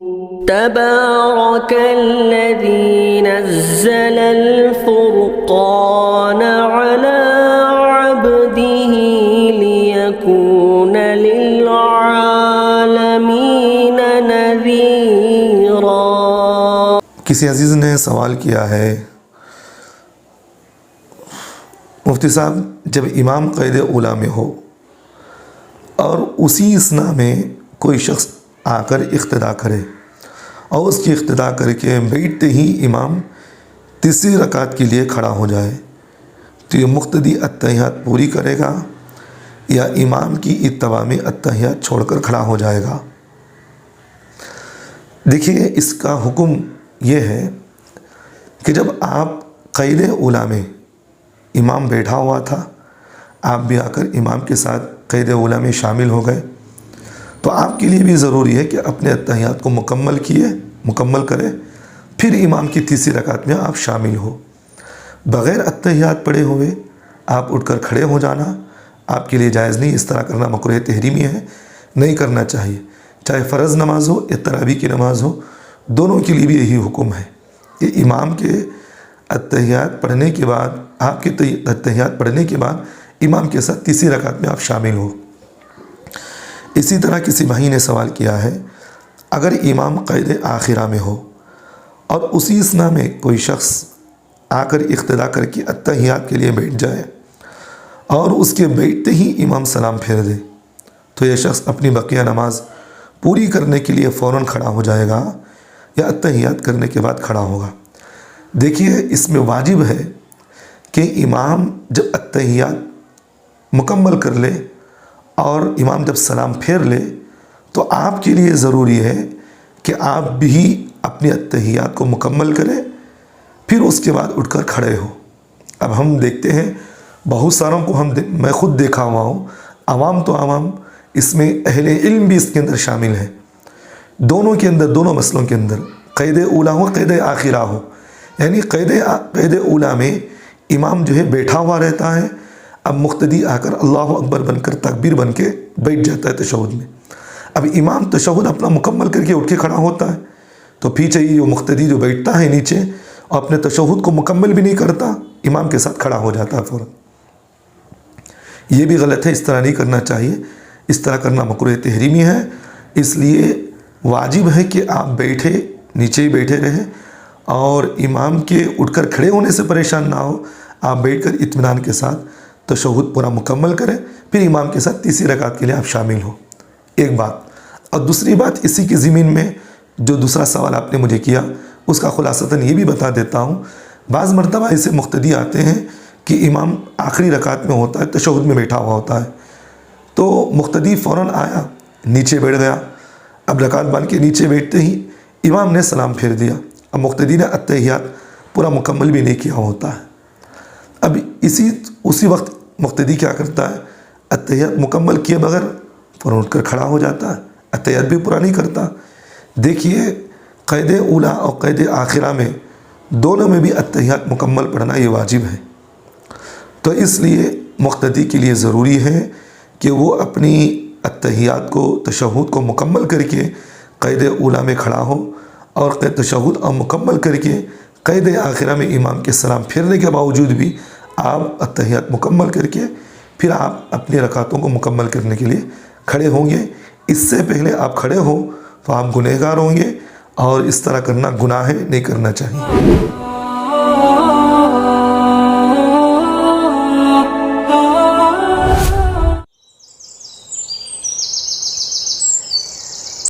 تبارك الذي نزل الفرقان على عبده ليكون للعالمين نذيرا۔ کسی عزیز نے سوال کیا ہے، مفتی صاحب جب امام قید اولیٰ میں ہو اور اسی اثنا میں کوئی شخص آ کر اقتدا کرے اور اس کی اقتدا کر کے بیٹھتے ہی امام تیسری رکعت کے لیے کھڑا ہو جائے تو یہ مقتدی اتحیات پوری کرے گا یا امام کی اتباع میں اتحیات چھوڑ کر کھڑا ہو جائے گا؟ دیکھیے، اس کا حکم یہ ہے کہ جب آپ قید اولیٰ میں امام بیٹھا ہوا تھا، آپ بھی آ کر امام کے ساتھ قید اولیٰ میں شامل ہو گئے، تو آپ کے لیے بھی ضروری ہے کہ اپنے اتحیات کو مکمل کرے، پھر امام کی تیسری رکعت میں آپ شامل ہو۔ بغیر اتحیات پڑھے ہوئے آپ اٹھ کر کھڑے ہو جانا آپ کے لیے جائز نہیں، اس طرح کرنا مکروہ تحریمی ہے، نہیں کرنا چاہیے۔ چاہے فرض نماز ہو یا تراویح کی نماز ہو، دونوں کے لیے بھی یہی حکم ہے کہ امام کے اتحیات پڑھنے کے بعد، آپ کے اتحیات پڑھنے کے بعد امام کے ساتھ تیسری رکعت میں آپ شامل ہو۔ اسی طرح کسی بھائی نے سوال کیا ہے، اگر امام قید آخرہ میں ہو اور اسی اثنا میں کوئی شخص آ کر اقتدا کر کے اتحیات کے لیے بیٹھ جائے اور اس کے بیٹھتے ہی امام سلام پھیر دے، تو یہ شخص اپنی بقیہ نماز پوری کرنے کے لیے فوراً کھڑا ہو جائے گا یا اتحیات کرنے کے بعد کھڑا ہوگا؟ دیکھیے، اس میں واجب ہے کہ امام جب اتحیات مکمل کر لے اور امام جب سلام پھیر لے تو آپ کے لیے ضروری ہے کہ آپ بھی اپنی اتحیات کو مکمل کریں، پھر اس کے بعد اٹھ کر کھڑے ہو۔ اب ہم دیکھتے ہیں بہت ساروں کو میں خود دیکھا ہوا ہوں، عوام تو عوام، اس میں اہل علم بھی اس کے اندر شامل ہے، دونوں کے اندر، دونوں مسئلوں کے اندر، قید اولیٰ ہو قید آخرہ ہو، یعنی قید اولیٰ میں امام جو ہے بیٹھا ہوا رہتا ہے، اب مقتدی آ کر اللہ اکبر بن کر تکبیر بن کے بیٹھ جاتا ہے تشہد میں۔ اب امام تشہد اپنا مکمل کر کے اٹھ کے کھڑا ہوتا ہے تو پیچھے ہی جو مقتدی جو بیٹھتا ہے نیچے اور اپنے تشہد کو مکمل بھی نہیں کرتا، امام کے ساتھ کھڑا ہو جاتا ہے فوراً۔ یہ بھی غلط ہے، اس طرح نہیں کرنا چاہیے، اس طرح کرنا مکروہ تحریمی ہے۔ اس لیے واجب ہے کہ آپ بیٹھے، نیچے ہی بیٹھے رہیں اور امام کے اٹھ کر کھڑے ہونے سے پریشان نہ ہو، آپ بیٹھ کر اطمینان کے ساتھ تشہد پورا مکمل کریں، پھر امام کے ساتھ تیسری رکعت کے لیے آپ شامل ہو۔ ایک بات، اور دوسری بات اسی کی ضمن میں جو دوسرا سوال آپ نے مجھے کیا، اس کا خلاصتاً یہ بھی بتا دیتا ہوں۔ بعض مرتبہ ایسے مقتدی آتے ہیں کہ امام آخری رکعت میں ہوتا ہے، تشہد میں بیٹھا ہوا ہوتا ہے، تو مقتدی فوراً آیا، نیچے بیٹھ گیا، اب رکعت باندھ کے نیچے بیٹھتے ہی امام نے سلام پھیر دیا، اب مقتدی نے اتحیات پورا مکمل بھی نہیں کیا ہوتا ہے۔ اب اسی وقت مقتدی کیا کرتا ہے، اتحیات مکمل کیے بغیر فوراً اٹھ کر کھڑا ہو جاتا ہے، اتحیات بھی پورا نہیں کرتا۔ دیکھیے، قید اولیٰ اور قید آخرہ میں دونوں میں بھی اتحیات مکمل پڑھنا یہ واجب ہے، تو اس لیے مقتدی کے لیے ضروری ہے کہ وہ اپنی اتحیات کو، تشہد کو مکمل کر کے قید اولیٰ میں کھڑا ہو اور تشہد اور مکمل کر کے قید آخرہ میں امام کے سلام پھیرنے کے باوجود بھی آپ اتحیات مکمل کر کے پھر آپ اپنی رکعتوں کو مکمل کرنے کے لیے کھڑے ہوں گے۔ اس سے پہلے آپ کھڑے ہوں تو آپ گنہگار ہوں گے، اور اس طرح کرنا گناہ ہے، نہیں کرنا چاہیے۔